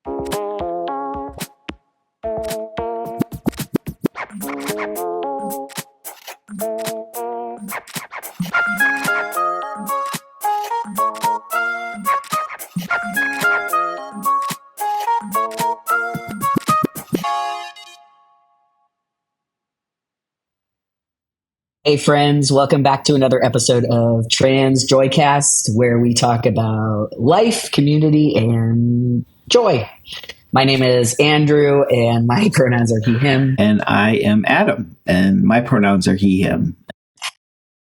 Hey friends, welcome back to another episode of Trans Joycast, where we talk about life, community, and joy. My name is Andrew, and my pronouns are he, him. And I am Adam, and my pronouns are he, him.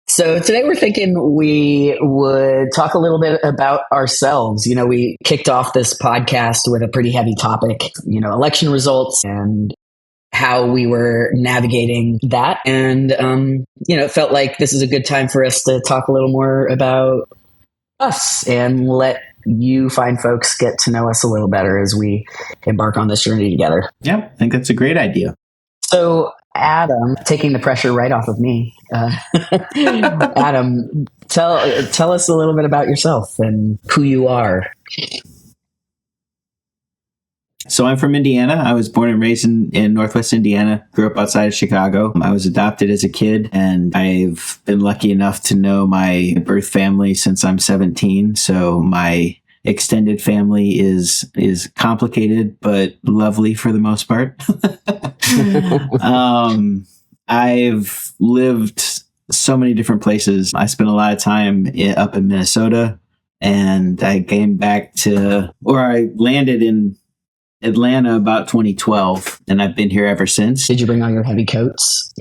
So today we're thinking we would talk a little bit about ourselves. You know, we kicked off this podcast with a pretty heavy topic, election results and how we were navigating that. And, it felt like this is a good time for us to talk a little more about us and let you fine folks get to know us a little better as we embark on this journey together. Yeah, I think that's a great idea. So, Adam, taking the pressure right off of me, Adam, tell us a little bit about yourself and who you are. So I'm from Indiana. I was born and raised in Northwest Indiana, grew up outside of Chicago. I was adopted as a kid, and I've been lucky enough to know my birth family since I'm 17. So my extended family is complicated, but lovely for the most part. I've lived so many different places. I spent a lot of time up in Minnesota, and I came back I landed in Atlanta about 2012, and I've been here ever since. Did you bring all your heavy coats?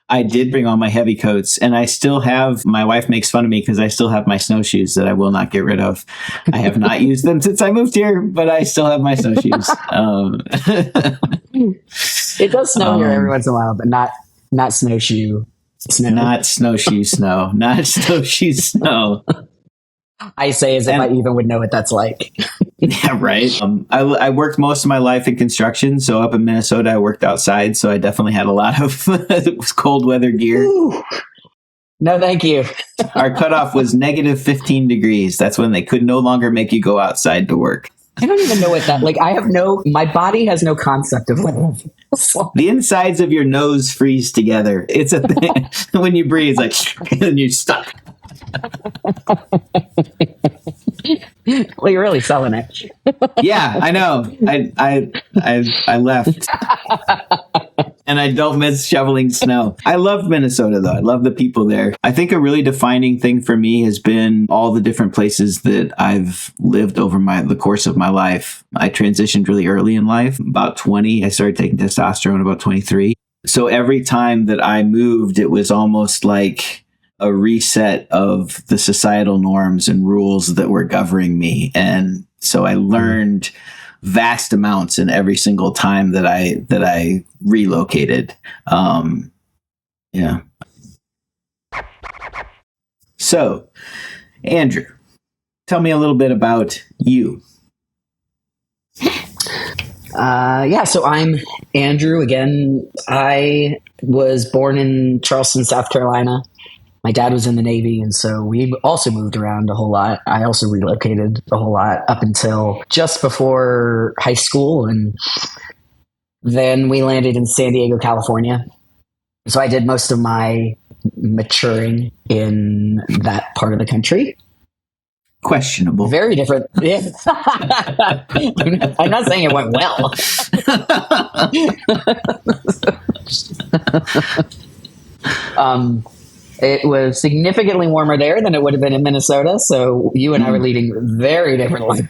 I did bring all my heavy coats, and I still have, my wife makes fun of me because I still have my snowshoes that I will not get rid of. I have not used them since I moved here, but I still have my snowshoes. It does snow here every once in a while, but not snowshoe snow. Not snowshoe snow. Not snowshoe snow. I say as if I even would know what that's like. Yeah, right. I worked most of my life in construction. So up in Minnesota, I worked outside. So I definitely had a lot of cold weather gear. Ooh. No, thank you. Our cutoff was negative 15 degrees. That's when they could no longer make you go outside to work. I don't even know what that, my body has no concept of what the insides of your nose freeze together. It's a thing. When you breathe, it's like, and you're stuck. Well, you're really selling it. Yeah, I know. I left, and I don't miss shoveling snow. I love Minnesota, though. I love the people there. I think a really defining thing for me has been all the different places that I've lived over the course of my life. I transitioned really early in life. About 20, I started taking testosterone about 23. So every time that I moved, it was almost like a reset of the societal norms and rules that were governing me. And so I learned vast amounts in every single time that I relocated. Yeah. So, Andrew, tell me a little bit about you. So I'm Andrew again. I was born in Charleston, South Carolina. My dad was in the Navy, and so we also moved around a whole lot. I also relocated a whole lot up until just before high school, and then we landed in San Diego, California. So I did most of my maturing in that part of the country. Questionable. Very different. Yeah. I'm not saying it went well. It was significantly warmer there than it would have been in Minnesota. So you and I were leading very different lives.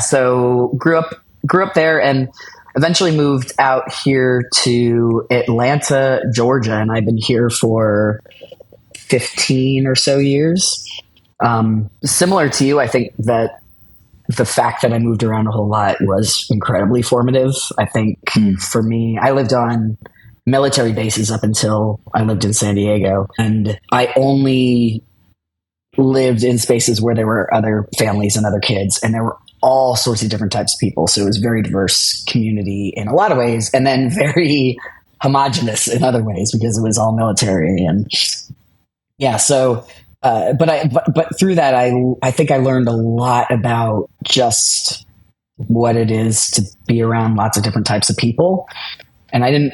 So grew up there and eventually moved out here to Atlanta, Georgia. And I've been here for 15 or so years. Similar to you, I think that the fact that I moved around a whole lot was incredibly formative. I think for me, I lived on military bases up until I lived in San Diego. And I only lived in spaces where there were other families and other kids, and there were all sorts of different types of people. So it was a very diverse community in a lot of ways, and then very homogenous in other ways because it was all military. And yeah, so But through that, I think I learned a lot about just what it is to be around lots of different types of people, and I didn't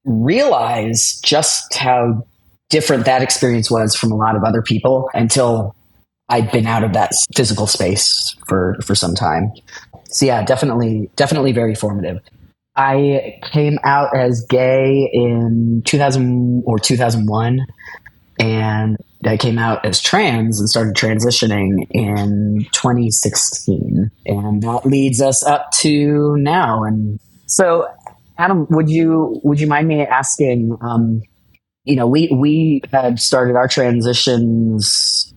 realize just how different that experience was from a lot of other people until I'd been out of that physical space for some time. So yeah, definitely very formative. I came out as gay in 2000 or 2001, and I came out as trans and started transitioning in 2016, and that leads us up to now. And so, Adam, would you mind me asking? We had started our transitions.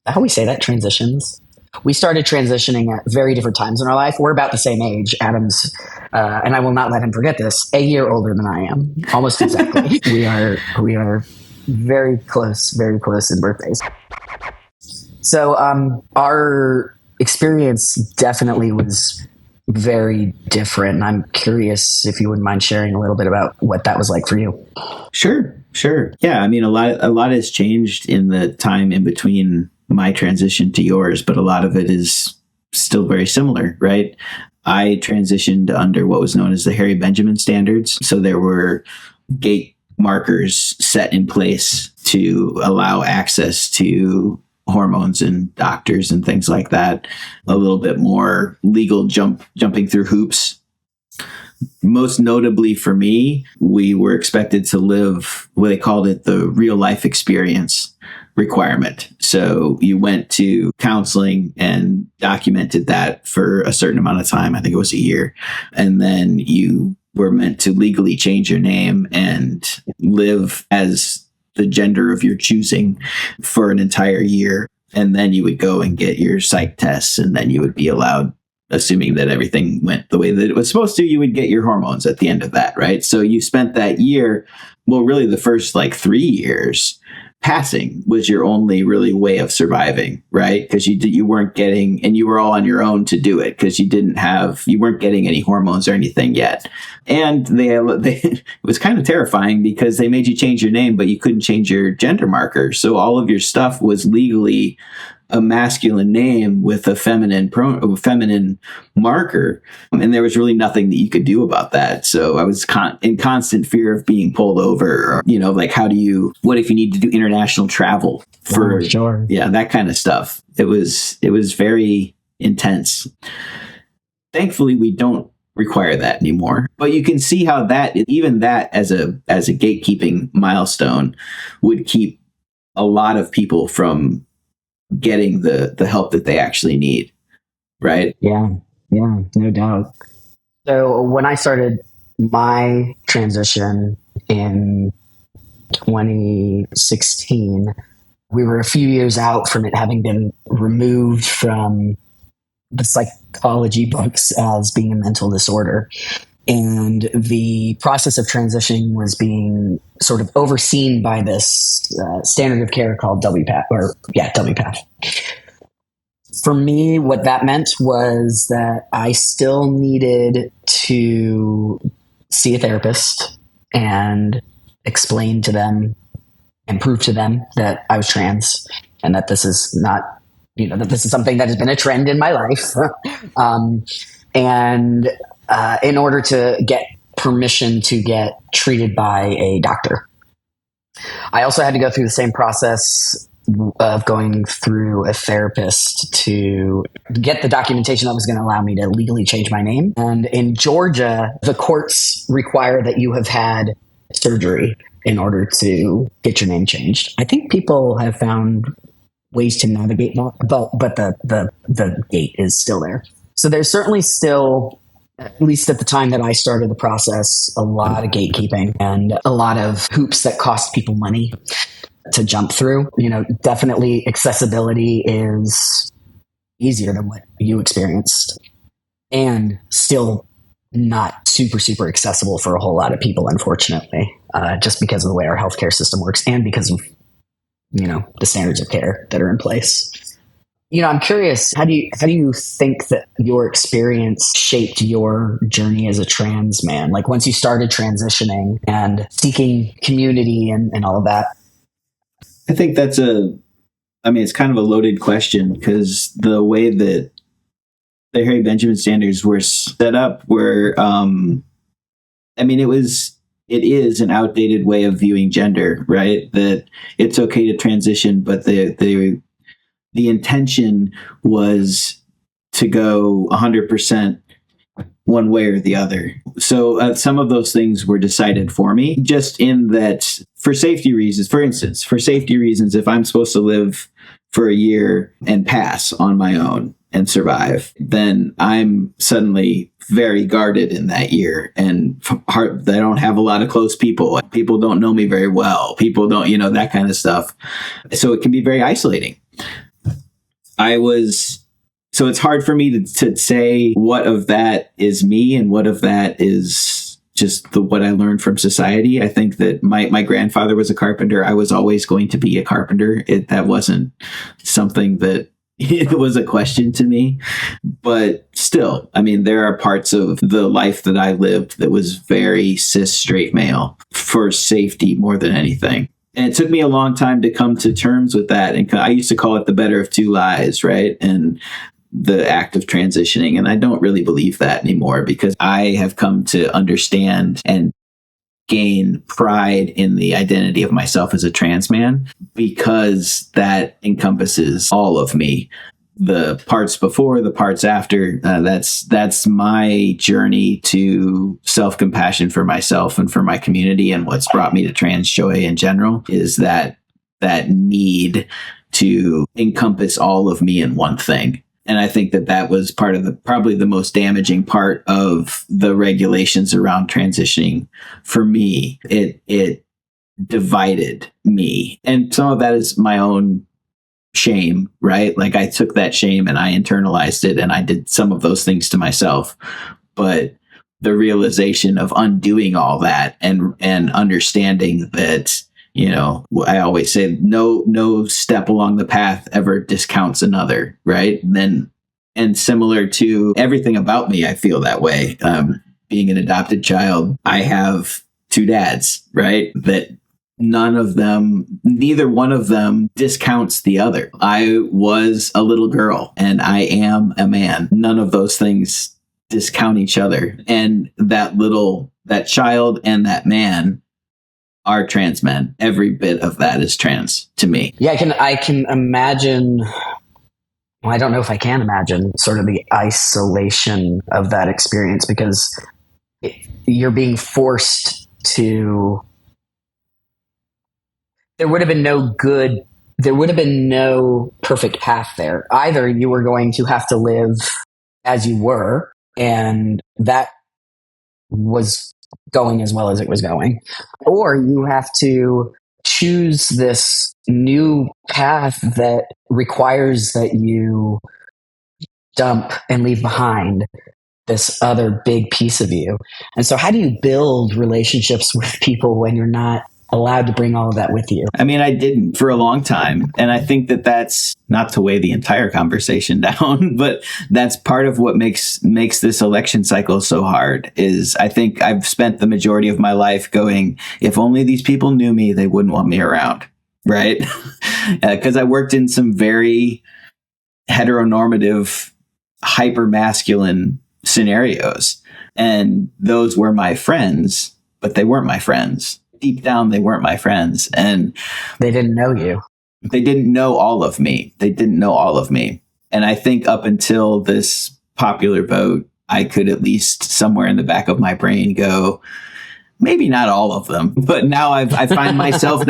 How we say that, transitions? We started transitioning at very different times in our life. We're about the same age. Adam's, and I will not let him forget this, a year older than I am, almost exactly. We are very close in birthdays. So our experience definitely was very different. And I'm curious if you wouldn't mind sharing a little bit about what that was like for you. Sure. Yeah, I mean, a lot has changed in the time in between my transition to yours, but a lot of it is still very similar, right? I transitioned under what was known as the Harry Benjamin standards. So there were gate markers set in place to allow access to hormones and doctors and things like that. A little bit more legal jumping through hoops. Most notably for me, we were expected to live what they called it the real life experience requirement. So you went to counseling and documented that for a certain amount of time. I think it was a year. And then you were meant to legally change your name and live as the gender of your choosing for an entire year. And then you would go and get your psych tests, and then you would be allowed, assuming that everything went the way that it was supposed to, you would get your hormones at the end of that, right? So you spent that year, well, really the first 3 years, passing was your only really way of surviving, right? Because you weren't getting, and you were all on your own to do it because you weren't getting any hormones or anything yet. And it was kind of terrifying because they made you change your name, but you couldn't change your gender marker. So all of your stuff was legally a masculine name with a feminine marker, and there was really nothing that you could do about that. So I was in constant fear of being pulled over. Or, what if you need to do international travel for sure, that kind of stuff. It was very intense. Thankfully, we don't require that anymore. But you can see how even that as a gatekeeping milestone would keep a lot of people from getting the help that they actually need, right? Yeah, no doubt. So when I started my transition in 2016, we were a few years out from it having been removed from the psychology books as being a mental disorder. And the process of transitioning was being sort of overseen by this standard of care called WPATH, WPATH. For me, what that meant was that I still needed to see a therapist and explain to them and prove to them that I was trans and that this is not, that this is something that has been a trend in my life. In order to get permission to get treated by a doctor. I also had to go through the same process of going through a therapist to get the documentation that was going to allow me to legally change my name. And in Georgia, the courts require that you have had surgery in order to get your name changed. I think people have found ways to navigate that, but the gate is still there. So there's certainly still, at least at the time that I started the process, a lot of gatekeeping and a lot of hoops that cost people money to jump through. Definitely accessibility is easier than what you experienced, and still not super accessible for a whole lot of people, unfortunately, just because of the way our healthcare system works and because of, the standards of care that are in place. I'm curious, how do you think that your experience shaped your journey as a trans man? Like once you started transitioning and seeking community and all of that? I think that's a I mean, it's kind of a loaded question because the way that the Harry Benjamin standards were set up were, I mean, it is an outdated way of viewing gender, right? That it's okay to transition, but the intention was to go 100% one way or the other. So some of those things were decided for me, just in that for safety reasons. For instance, for safety reasons, if I'm supposed to live for a year and pass on my own and survive, then I'm suddenly very guarded in that year. And I don't have a lot of close people. People don't know me very well. People don't, that kind of stuff. So it can be very isolating. So it's hard for me to say what of that is me and what of that is just what I learned from society. I think that my grandfather was a carpenter. I was always going to be a carpenter. That wasn't something that it was a question to me. But still, I mean, there are parts of the life that I lived that was very cis straight male for safety more than anything. And it took me a long time to come to terms with that. And I used to call it the better of two lies, right? And the act of transitioning. And I don't really believe that anymore because I have come to understand and gain pride in the identity of myself as a trans man because that encompasses all of me. The parts before, the parts after, that's my journey to self-compassion for myself and for my community. And what's brought me to Trans Joy in general is that need to encompass all of me in one thing. And I think that was part of probably the most damaging part of the regulations around transitioning for me. It divided me. And some of that is my own shame, right? Like I took that shame and I internalized it and I did some of those things to myself. But the realization of undoing all that and understanding that, I always say no step along the path ever discounts another, right? And similar to everything about me, I feel that way. Being an adopted child, I have two dads, right? That neither one of them discounts the other. I was a little girl and I am a man. None of those things discount each other. And that child and that man are trans men. Every bit of that is trans to me. Yeah, I can imagine. Well, I don't know if I can imagine sort of the isolation of that experience because you're being forced to. There would have been no perfect path there. Either you were going to have to live as you were, and that was going as well as it was going, or you have to choose this new path that requires that you dump and leave behind this other big piece of you. And so how do you build relationships with people when you're not allowed to bring all of that with you? I mean, I didn't for a long time. And I think that's not to weigh the entire conversation down, but that's part of what makes this election cycle so hard is I think I've spent the majority of my life going, if only these people knew me, they wouldn't want me around. Right. Because I worked in some very heteronormative, hyper masculine scenarios. And those were my friends, but they weren't my friends. Deep down, they weren't my friends. And they didn't know you. They didn't know all of me. And I think up until this popular vote, I could at least somewhere in the back of my brain go, maybe not all of them. But now I find myself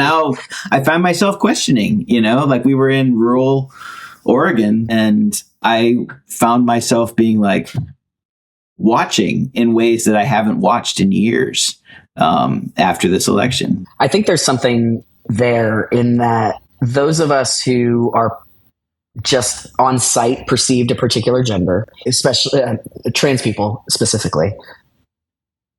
questioning, like we were in rural Oregon and I found myself being like watching in ways that I haven't watched in years. After this election, I think there's something there in that those of us who are just on site perceived a particular gender, especially trans people specifically,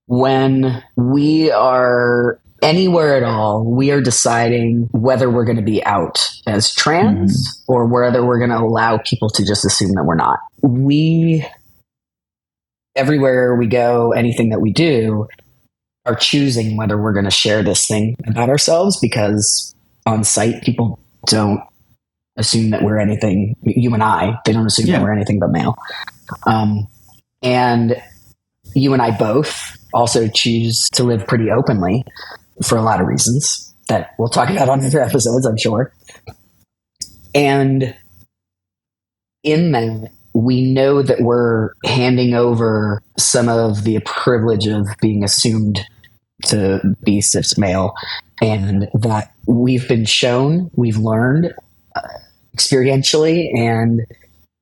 when we are anywhere at all, we are deciding whether we're going to be out as trans or whether we're going to allow people to just assume that we're not. Everywhere we go, anything that we do, are choosing whether we're going to share this thing about ourselves because on site people don't assume that we're anything, you and I, they don't assume that we're anything but male. And you and I both also choose to live pretty openly for a lot of reasons that we'll talk about on other episodes, I'm sure. And in that, we know that we're handing over some of the privilege of being assumed to be cis male, and that we've been shown, we've learned experientially and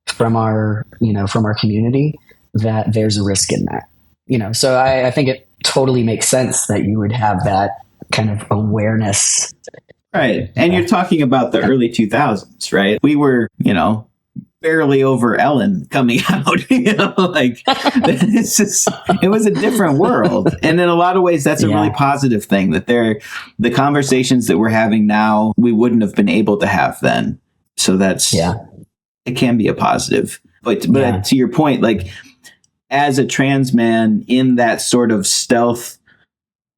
from our community that there's a risk in that. So I think it totally makes sense that you would have that kind of awareness. Right. And you're talking about the early 2000s, right? We were, barely over Ellen coming out, it was a different world. And in a lot of ways, that's a really positive thing, that the conversations that we're having now, we wouldn't have been able to have then. So it can be a positive. But to your point, like, as a trans man in that sort of stealth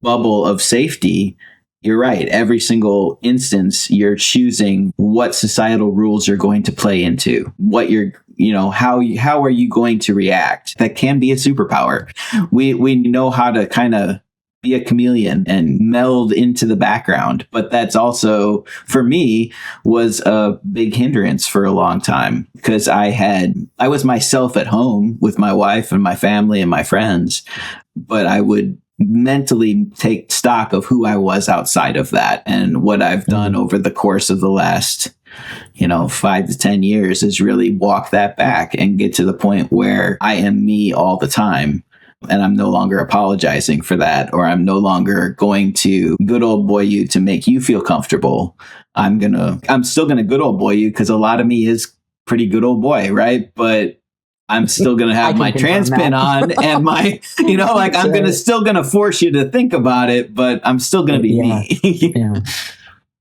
bubble of safety, you're right. Every single instance, you're choosing what societal rules you're going to play into, what you're, how are you going to react? That can be a superpower. We know how to kind of be a chameleon and meld into the background, but that's also, for me, was a big hindrance for a long time, because I was myself at home with my wife and my family and my friends, but I would mentally take stock of who I was outside of that. And what I've done over the course of the last, 5 to 10 years is really walk that back and get to the point where I am me all the time. And I'm no longer apologizing for that, or I'm no longer going to good old boy you to make you feel comfortable. I'm still going to good old boy you, because a lot of me is pretty good old boy, right? But I'm still going to have my trans pin on and my, I'm still going to force you to think about it, but I'm still going to be me.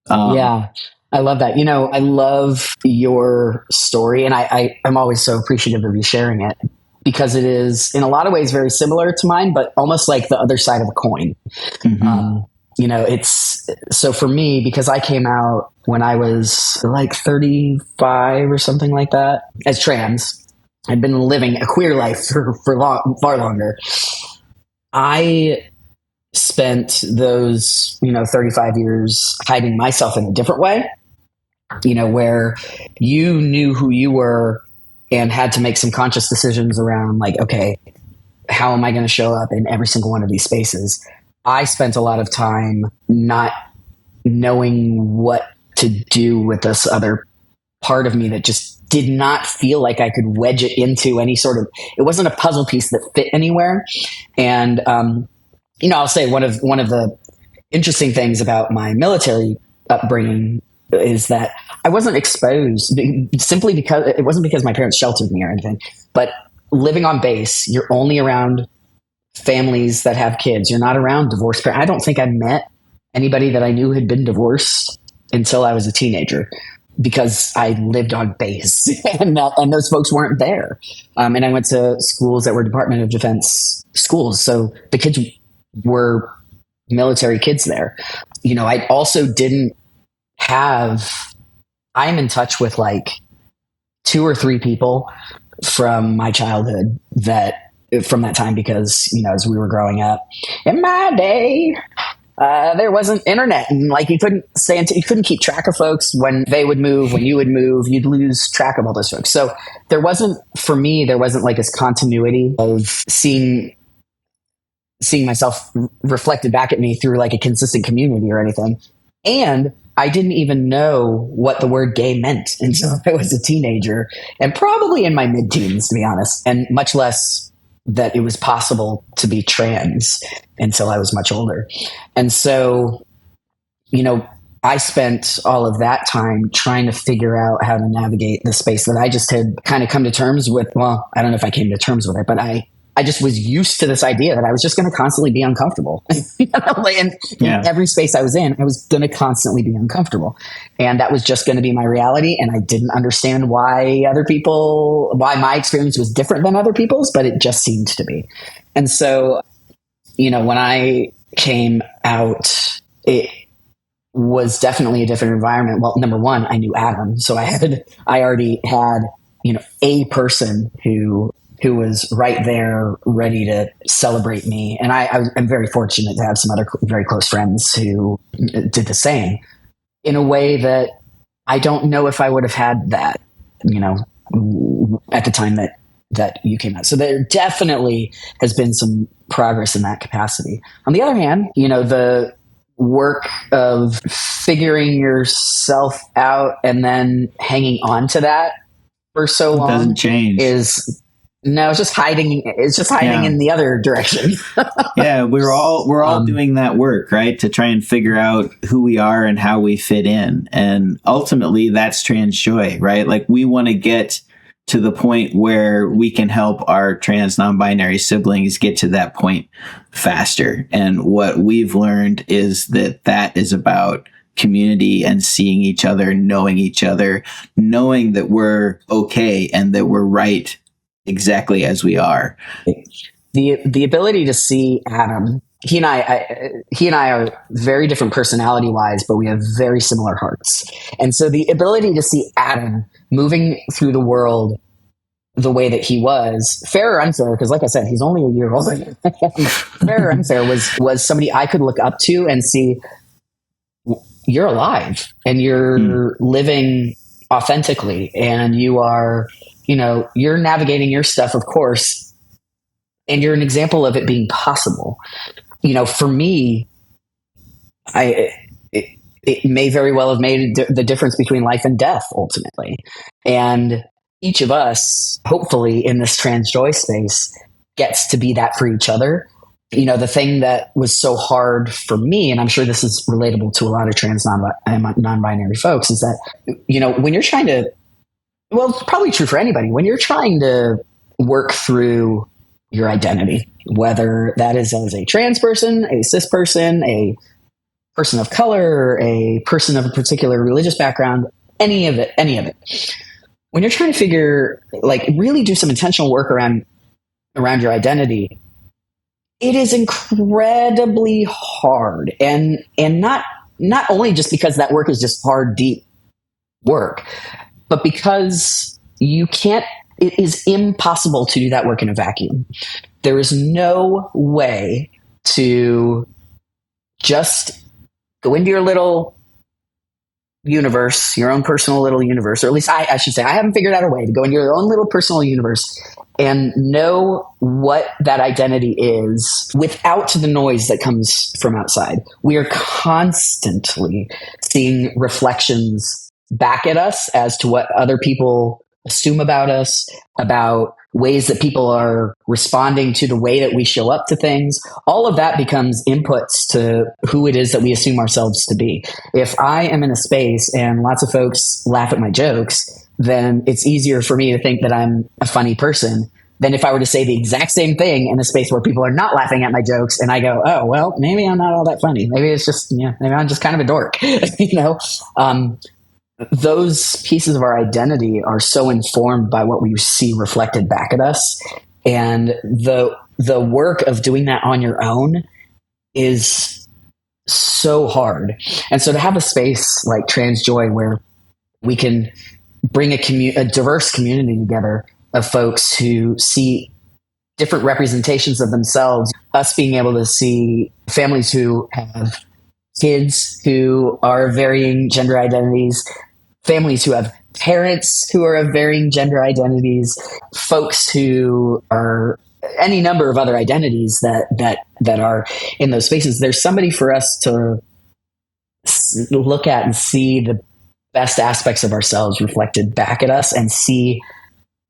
I love that. I love your story, and I'm always so appreciative of you sharing it, because it is in a lot of ways very similar to mine, but almost like the other side of a coin. Mm-hmm. It's so for me, because I came out when I was like 35 or something like that as trans. I'd been living a queer life for far longer. I spent those, 35 years hiding myself in a different way, where you knew who you were and had to make some conscious decisions around, like, okay, how am I going to show up in every single one of these spaces? I spent a lot of time not knowing what to do with this other part of me that just did not feel like I could wedge it into any sort of, it wasn't a puzzle piece that fit anywhere. And, I'll say one of the interesting things about my military upbringing is that I wasn't exposed simply because it wasn't because my parents sheltered me or anything, but living on base, you're only around families that have kids. You're not around divorced parents. I don't think I met anybody that I knew had been divorced until I was a teenager, because I lived on base and those folks weren't there. And I went to schools that were Department of Defense schools. So the kids were military kids there. I also I'm in touch with like 2 or 3 people from my childhood from that time, because, as we were growing up in my day, there wasn't internet, and like you couldn't keep track of folks when they would move, when you would move, you'd lose track of all those folks. So there wasn't like this continuity of seeing myself reflected back at me through like a consistent community or anything. And I didn't even know what the word gay meant until I was a teenager, and probably in my mid-teens, to be honest, and much less that it was possible to be trans until I was much older. And so, I spent all of that time trying to figure out how to navigate the space that I just had kind of come to terms with. Well, I don't know if I came to terms with it, but I just was used to this idea that I was just going to constantly be uncomfortable. And in every space I was in, I was going to constantly be uncomfortable. And that was just going to be my reality. And I didn't understand why my experience was different than other people's, but it just seemed to be. And so, when I came out, was definitely a different environment. Well, number one, I knew Adam, so I already had, a person who was right there ready to celebrate me. And I'm very fortunate to have some other very close friends who did the same in a way that I don't know if I would have had that, at the time that you came out. So there definitely has been some progress in that capacity. On the other hand, the work of figuring yourself out and then hanging on to that for so long doesn't change. It's just hiding. It's just hiding in the other direction. Yeah, we're all doing that work, right? To try and figure out who we are and how we fit in. And ultimately that's trans joy, right? Like we want to get to the point where we can help our trans non-binary siblings get to that point faster. And what we've learned is that is about community and seeing each other, knowing that we're okay and that we're right exactly as we are. The ability to see Adam, he and I are very different personality wise, but we have very similar hearts. And so the ability to see Adam moving through the world the way that he was, fair or unfair, because like I said, he's only a year older. Fair or unfair was somebody I could look up to and see, you're alive and you're living authentically and you are, you're navigating your stuff, of course, and you're an example of it being possible. For me, it may very well have made the difference between life and death ultimately. And each of us, hopefully in this trans joy space, gets to be that for each other. The thing that was so hard for me, and I'm sure this is relatable to a lot of trans non-binary folks, is that, when you're trying to, well, it's probably true for anybody, when you're trying to work through your identity, whether that is as a trans person, a cis person, a person of color, a person of a particular religious background, any of it, when you're trying to really do some intentional work around your identity, it is incredibly hard, and not only just because that work is just hard, deep work, but because it is impossible to do that work in a vacuum. There is no way to just go into your little universe, your own personal little universe, or at least I should say, I haven't figured out a way to go into your own little personal universe and know what that identity is without the noise that comes from outside. We are constantly seeing reflections back at us as to what other people assume about us, about ways that people are responding to the way that we show up to things. All of that becomes inputs to who it is that we assume ourselves to be. If I am in a space and lots of folks laugh at my jokes, then it's easier for me to think that I'm a funny person than if I were to say the exact same thing in a space where people are not laughing at my jokes and I go, oh, well, maybe I'm not all that funny. Maybe it's just, maybe I'm just kind of a dork, those pieces of our identity are so informed by what we see reflected back at us. And the work of doing that on your own is so hard. And so to have a space like Trans Joy where we can bring a diverse community together of folks who see different representations of themselves, us being able to see families who have kids who are varying gender identities, families who have parents who are of varying gender identities, folks who are any number of other identities that are in those spaces. There's somebody for us to look at and see the best aspects of ourselves reflected back at us and see,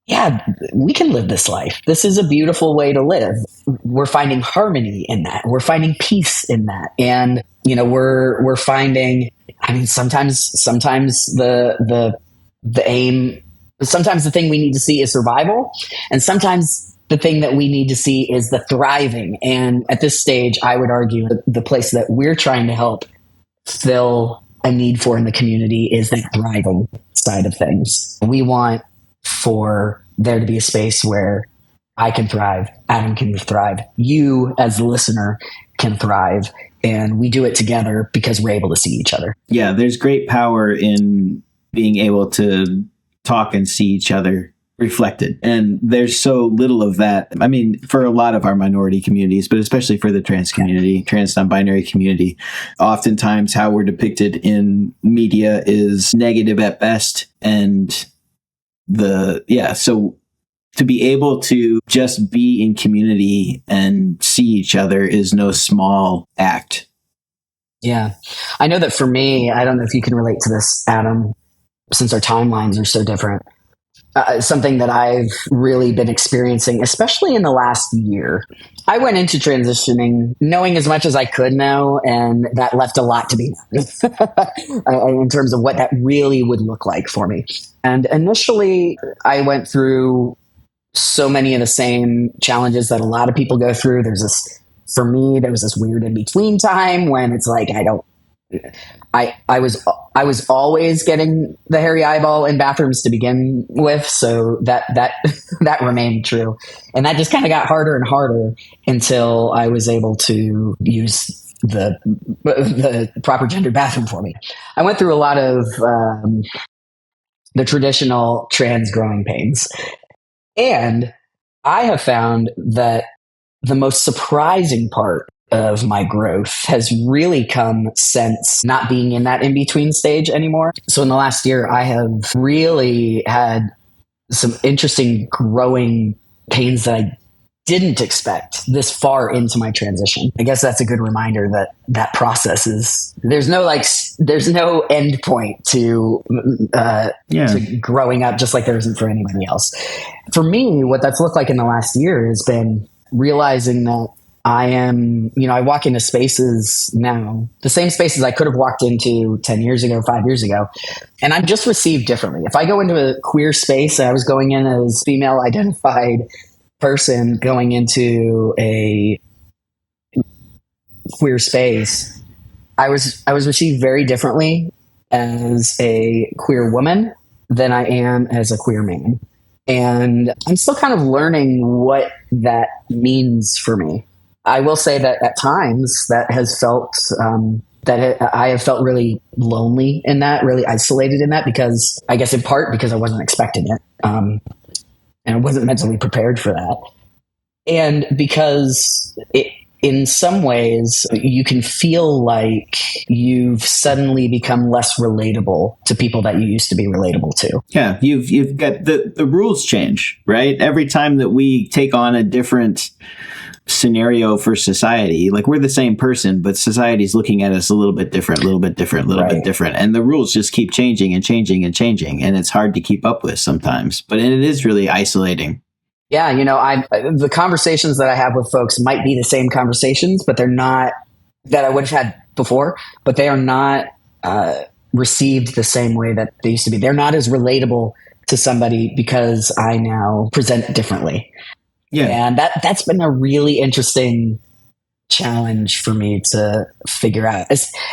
yeah, we can live this life. This is a beautiful way to live. We're finding harmony in that. We're finding peace in that. And, we're finding, sometimes the aim, sometimes the thing we need to see is survival. And sometimes the thing that we need to see is the thriving. And at this stage, I would argue the place that we're trying to help fill a need for in the community is the thriving side of things. We want for there to be a space where I can thrive, Adam can thrive, you as the listener can thrive. and we do it together because we're able to see each other. Yeah, there's great power in being able to talk and see each other reflected. And there's so little of that. I mean, for a lot of our minority communities, but especially for the trans community, trans non-binary community, oftentimes how we're depicted in media is negative at best. And so to be able to just be in community and see each other is no small act. Yeah. I know that for me, I don't know if you can relate to this, Adam, since our timelines are so different. Something that I've really been experiencing, especially in the last year. I went into transitioning knowing as much as I could know, and that left a lot to be known in terms of what that really would look like for me. And initially, I went through so many of the same challenges that a lot of people go through. For me, there was this weird in between time when it's like, I was always getting the hairy eyeball in bathrooms to begin with, so that remained true, and that just kind of got harder and harder until I was able to use the proper gendered bathroom for me. I went through a lot of the traditional trans growing pains, and I have found that the most surprising part of my growth has really come since not being in that in-between stage anymore. So in the last year, I have really had some interesting growing pains that I didn't expect this far into my transition. I guess that's a good reminder that process there's no end point to growing up, just like there isn't for anybody else. For me, what that's looked like in the last year has been realizing that I walk into spaces now, the same spaces I could have walked into 10 years ago, 5 years ago, and I'm just received differently. If I go into a queer space, I was going in as female identified person going into a queer space, I was received very differently as a queer woman than I am as a queer man. And I'm still kind of learning what that means for me. I will say that at times that has felt I have felt really lonely in that, really isolated in that, because I guess in part because I wasn't expecting it, and I wasn't mentally prepared for that, and because in some ways you can feel like you've suddenly become less relatable to people that you used to be relatable to. Yeah, you've got the rules change, right? Every time that we take on a different scenario for society, like we're the same person, but society's looking at us a little bit different, bit different. And the rules just keep changing and changing and changing. And it's hard to keep up with sometimes, but it is really isolating. Yeah. The conversations that I have with folks might be the same conversations, but they're not that I would have had before, but they are not received the same way that they used to be. They're not as relatable to somebody because I now present differently. Yeah. And that's been a really interesting challenge for me to figure out,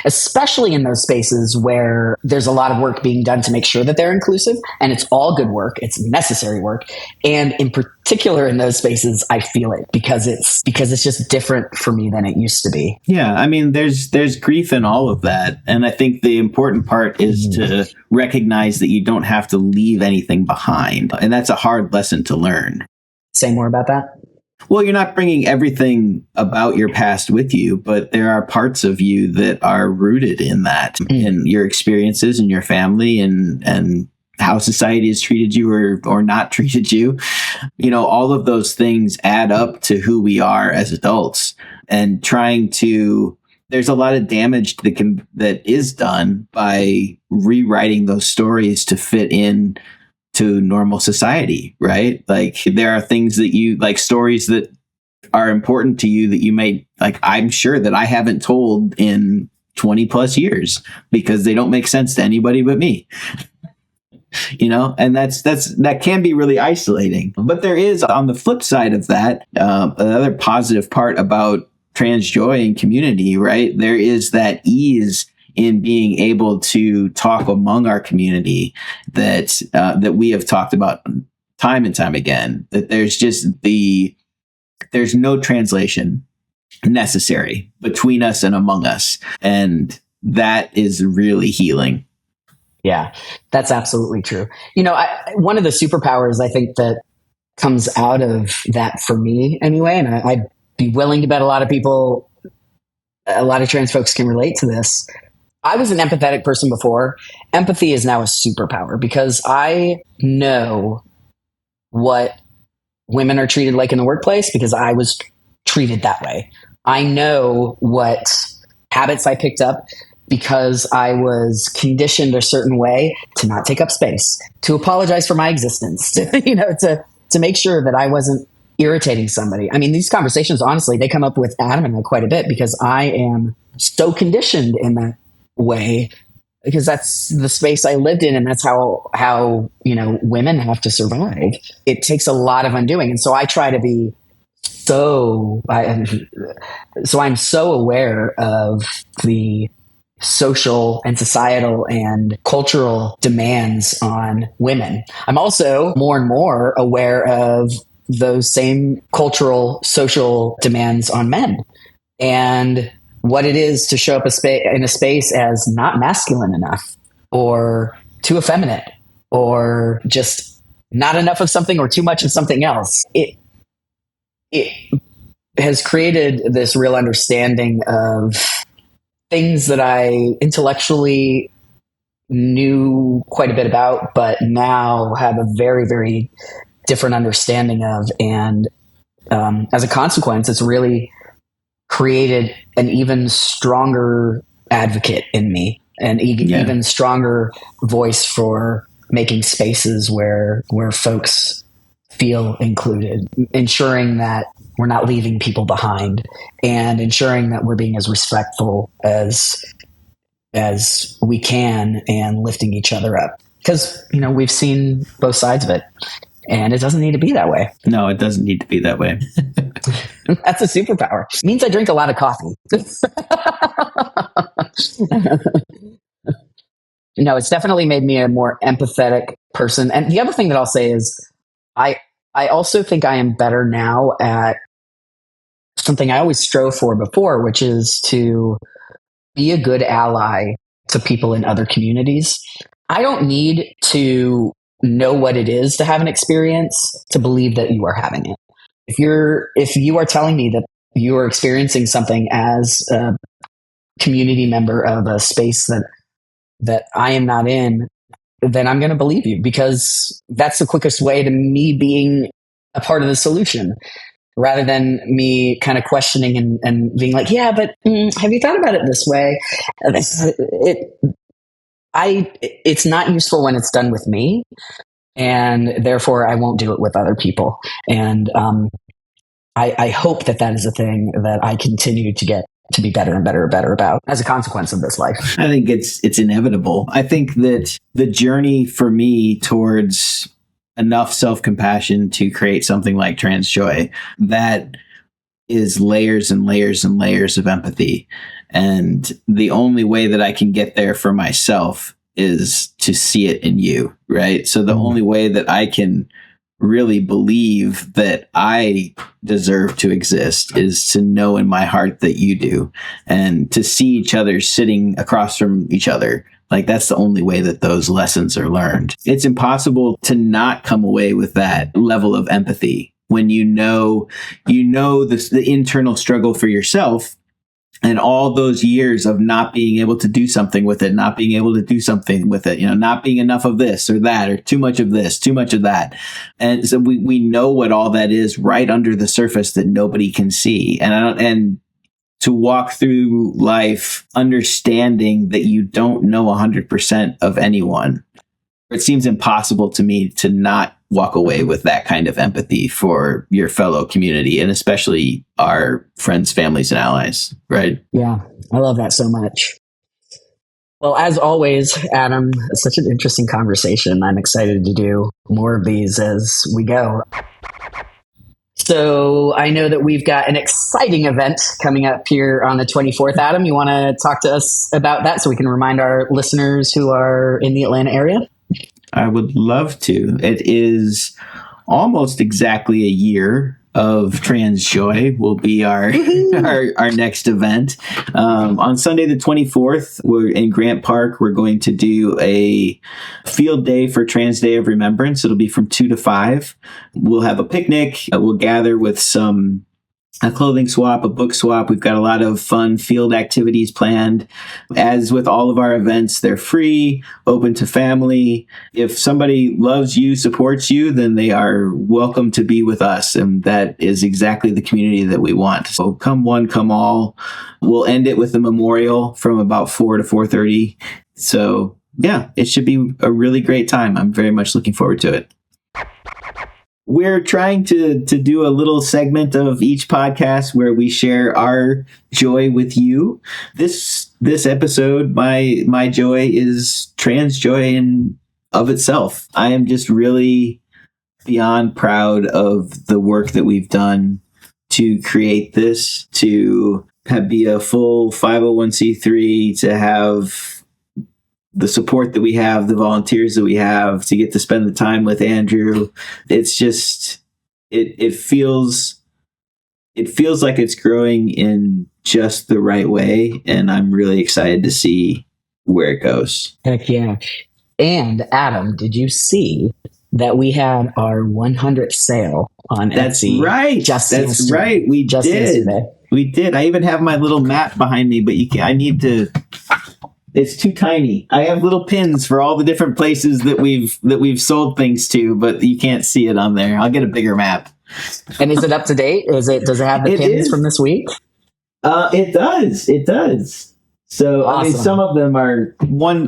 especially in those spaces where there's a lot of work being done to make sure that they're inclusive, and it's all good work. It's necessary work. And in particular in those spaces, I feel it because it's just different for me than it used to be. Yeah. I mean, there's grief in all of that. And I think the important part is to recognize that you don't have to leave anything behind. And that's a hard lesson to learn. Say more about that. Well, you're not bringing everything about your past with you, but there are parts of you that are rooted in that, in your experiences and your family and how society has treated you or not treated you. All of those things add up to who we are as adults, and there's a lot of damage that is done by rewriting those stories to fit in to normal society, right? Like there are things that you like, stories that are important to you that you may like. I'm sure that I haven't told in 20 plus years because they don't make sense to anybody but me. And that can be really isolating. But there is, on the flip side of that, another positive part about trans joy and community, right? There is that ease in being able to talk among our community that we have talked about time and time again, that there's no translation necessary between us and among us. And that is really healing. Yeah, that's absolutely true. One of the superpowers I think that comes out of that for me anyway, and I'd be willing to bet a lot of trans folks can relate to this. I was an empathetic person before. Empathy is now a superpower because I know what women are treated like in the workplace because I was treated that way. I know what habits I picked up because I was conditioned a certain way to not take up space, to apologize for my existence, to make sure that I wasn't irritating somebody. I mean, these conversations, honestly, they come up with Adam and I quite a bit because I am so conditioned in that way because that's the space I lived in and that's how women have to survive. It takes a lot of undoing. And so I try to be I'm so aware of the social and societal and cultural demands on women. I'm also more and more aware of those same cultural, social demands on men and what it is to show up in a space as not masculine enough or too effeminate or just not enough of something or too much of something else. It has created this real understanding of things that I intellectually knew quite a bit about, but now have a very, very different understanding of. And as a consequence, it's really created an even stronger advocate in me, and even stronger voice for making spaces where folks feel included, ensuring that we're not leaving people behind, and ensuring that we're being as respectful as we can and lifting each other up. Because, we've seen both sides of it. And it doesn't need to be that way. No, it doesn't need to be that way. That's a superpower. It means I drink a lot of coffee. It's definitely made me a more empathetic person. And the other thing that I'll say is I also think I am better now at something I always strove for before, which is to be a good ally to people in other communities. I don't need to know what it is to have an experience to believe that you are having it. If you are telling me that you are experiencing something as a community member of a space that I am not in, then I'm going to believe you because that's the quickest way to me being a part of the solution rather than me kind of questioning and being like, yeah, but have you thought about it this way? It's not useful when it's done with me, and therefore I won't do it with other people. And I hope that is a thing that I continue to get to be better and better and better about as a consequence of this life. I think it's inevitable. I think that the journey for me towards enough self-compassion to create something like Trans Joy, that is layers and layers and layers of empathy. And the only way that I can get there for myself is to see it in you, right? So the only way that I can really believe that I deserve to exist is to know in my heart that you do, and to see each other sitting across from each other. Like, that's the only way that those lessons are learned. It's impossible to not come away with that level of empathy when you know the internal struggle for yourself, and all those years of not being able to do something with it, not being able to do something with it, not being enough of this or that, or too much of this, too much of that. And so we know what all that is right under the surface that nobody can see. And to walk through life understanding that you don't know 100% of anyone, it seems impossible to me to not walk away with that kind of empathy for your fellow community, and especially our friends, families, and allies, right? Yeah, I love that so much. Well, as always, Adam, it's such an interesting conversation. I'm excited to do more of these as we go. So I know that we've got an exciting event coming up here on the 24th. Adam, you want to talk to us about that so we can remind our listeners who are in the Atlanta area? I would love to. It is almost exactly a year of Trans Joy will be our our next event. On Sunday the 24th, we're in Grant Park. We're going to do a field day for Trans Day of Remembrance. It'll be from 2 to 5. We'll have a picnic. We'll gather with a clothing swap, a book swap. We've got a lot of fun field activities planned. As with all of our events, they're free, open to family. If somebody loves you, supports you, then they are welcome to be with us. And that is exactly the community that we want. So come one, come all. We'll end it with a memorial from about 4 to 4:30. So yeah, it should be a really great time. I'm very much looking forward to it. We're trying to do a little segment of each podcast where we share our joy with you. This episode, my joy is Trans Joy in of itself. I am just really beyond proud of the work that we've done to create this, to be a full 501c3, to have the support that we have, the volunteers that we have, to get to spend the time with Andrew. It's just, it feels like it's growing in just the right way. And I'm really excited to see where it goes. Heck yeah. And Adam, did you see that we had our 100th sale on Etsy? Right. That's right. We did. Yesterday. We did. I even have my little map behind me, but it's too tiny. I have little pins for all the different places that we've sold things to, but you can't see it on there. I'll get a bigger map. And is it up to date? Does it have the pins from this week? It does. It does. So awesome. I mean, some of them are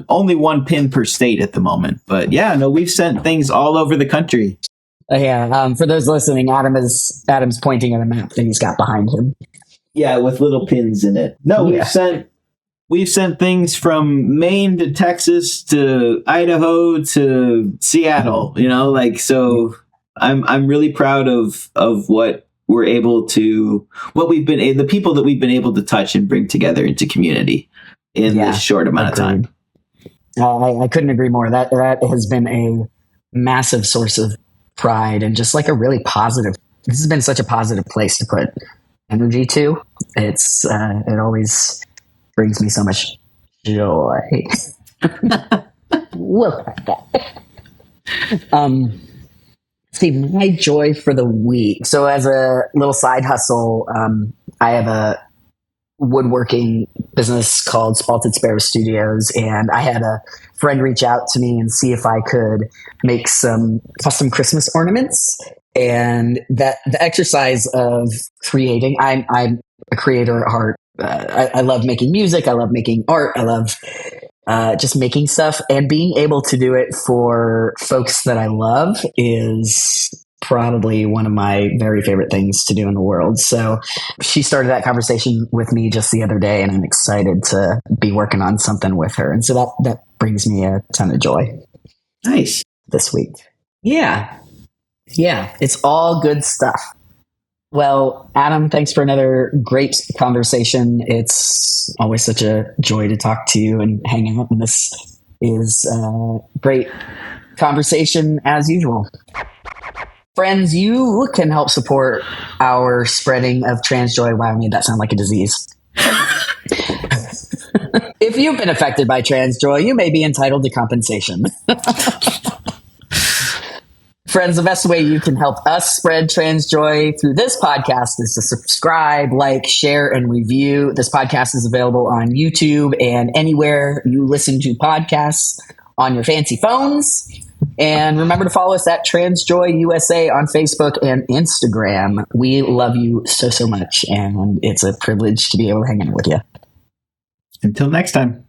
only one pin per state at the moment, but yeah, no, we've sent things all over the country. Yeah. For those listening, Adam's pointing at a map that he's got behind him. Yeah, with little pins in it. No, yeah. We've sent things from Maine to Texas to Idaho to Seattle, so I'm really proud of what we're able to, the people that we've been able to touch and bring together into community in this short amount of time. I couldn't agree more. That has been a massive source of pride and just like a really positive, this has been such a positive place to put energy to. It always brings me so much joy. Look at that. See, my joy for the week. So as a little side hustle, I have a woodworking business called Spalted Sparrow Studios, and I had a friend reach out to me and see if I could make some custom Christmas ornaments. And the exercise of creating, I'm a creator at heart. I love making music. I love making art. I love just making stuff, and being able to do it for folks that I love is probably one of my very favorite things to do in the world. So she started that conversation with me just the other day, and I'm excited to be working on something with her. And so that brings me a ton of joy. Nice. This week. Yeah. It's all good stuff. Well, Adam, thanks for another great conversation. It's always such a joy to talk to you and hang out. And this is a great conversation as usual. Friends, you can help support our spreading of trans joy. Wow, I made that sound like a disease. If you've been affected by trans joy, you may be entitled to compensation. Friends, the best way you can help us spread trans joy through this podcast is to subscribe, like, share, and review. This podcast is available on YouTube and anywhere you listen to podcasts on your fancy phones. And remember to follow us at Trans Joy USA on Facebook and Instagram. We love you so much, and it's a privilege to be able to hang out with you. Until next time.